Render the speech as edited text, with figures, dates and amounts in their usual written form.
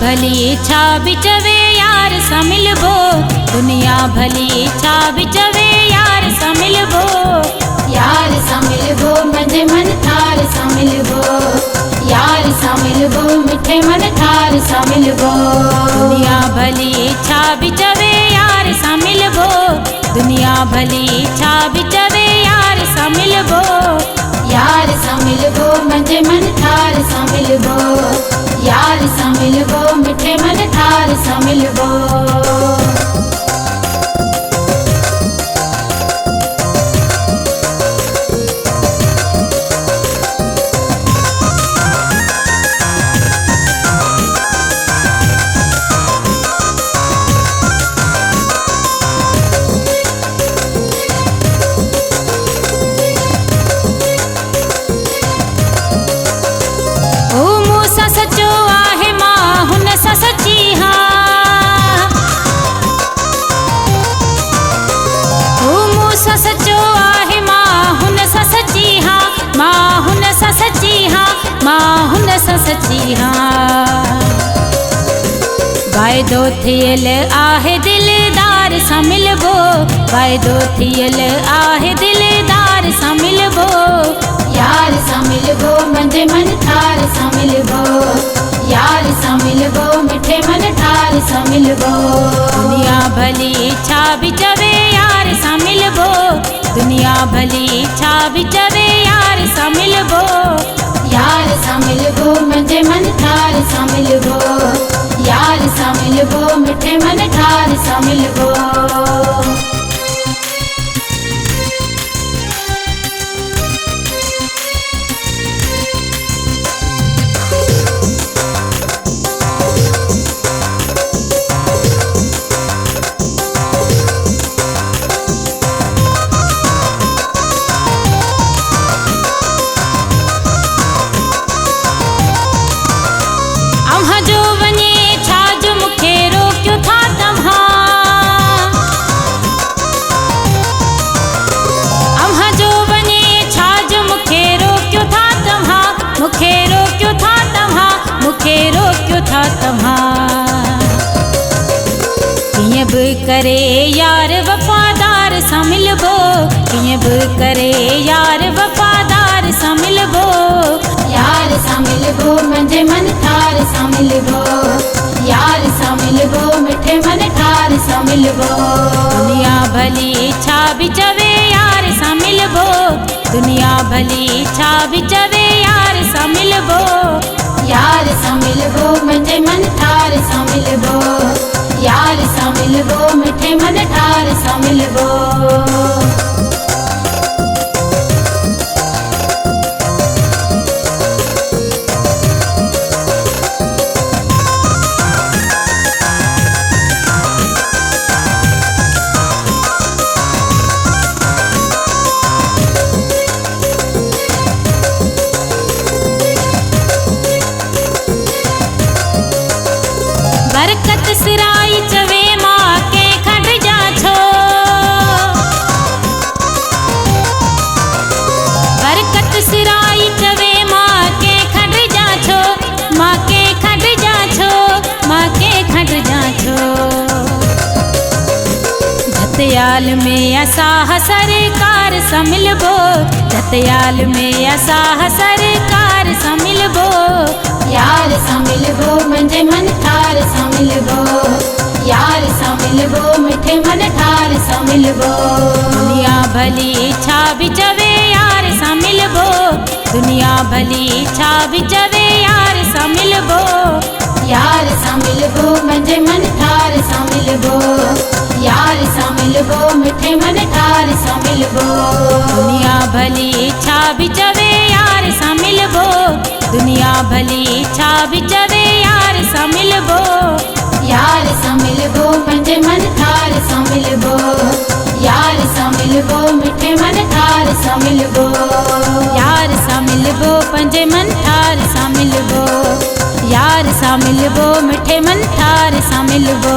भली छा भी चवे यार सा मिलबो, दुनिया भली छा भी चवे यार सा मिलबो। यार सा मिलबो मुंहिंजे मन ठार सा मिलबो, यार सा मिलबो मिठे मन ठार सा मिलबो। दुनिया भली छा भी चवे यार सा मिलबो, दुनिया भली छा भी चवे यार सा मिलबो। यार सा मिलबो मुंहिंजे मन ठार सा मिलबो, यार सा मिलबो मिठे मन ठार सा मिलबो। सचो आहे मां हुन सां सची हाँ, हू मूंसां सचो आहे मां हुन सां सची हाँ, मां हुन सां सची हाँ, मां हुन सां सची हाँ। वाइदो थियल आहे दिलदार सां मिलबो, वाइदो थियल आहे दिलदार सां मिलबो। यार सा मिलबो मुंहिंजे मन ठार सा मिलबो, यार सा मिलबो मिठे मन ठार सा मिलबो। दुनिया भली छा भी चवे यार सा मिलबो, दुनिया भली छा भी चवे यार सा मिलबो। यार सा मिलबो मुंहिंजे मन ठार सा मिलबो, यार सा मिलबो मिठे मन ठार सा मिलबो। किए भी करे यार वफादार सा मिलबो, किए भी करे यार वफादार सा मिलबो। यार सा मिलबो मुंहिंजे मन ठार सा मिलबो, यार सा मिलबो मिठे मन ठार सा मिलबो। दुनिया भली छा भी चवे यार सा मिलबो, दुनिया भली छा भी चवे यार सा मिलबो। यार सा मिलबो मुंहिंजे मन ठार सा मिलबो, यार सा मिलबो मिठे मन ठार सा मिलबो। बरकत सिराई चवे मां के खड़ जा छो, बरकत सिराई चवे मां के खड़ जा छो, मां के खड़ जा छो, मां के खड़ जा छो। धतयाल में असां सरकार सा मिलबो, धतयाल में असां सरकार सा मिलबो। यार सा मिलबो मुंहिंजे मन ठार सा मिलबो, यार सा मिलबो मिठे मन ठार सा मिलबो। दुनिया भली छा भी चवे यार सा मिलबो, दुनिया भली छा भी चवे यार सा मिलबो। यार सा मिलबो मुंहिंजे मन ठार सा मिलबो, यार सा मिलबो मिठे मन ठार सा मिलबो। दुनिया भली छा भी चवे यार सा मिलबो, दुनिया भली छा भी चवे यार सा मिलबो। यार सा मिलबो मुंहिंजे मन ठार सा मिलबो, यार सा मिलबो मिठे मन ठार सा मिलबो। यार सा मिलबो पंहिंजे मन ठार सा मिलबो, यार सा मिलबो मिठे मन ठार सा मिलबो।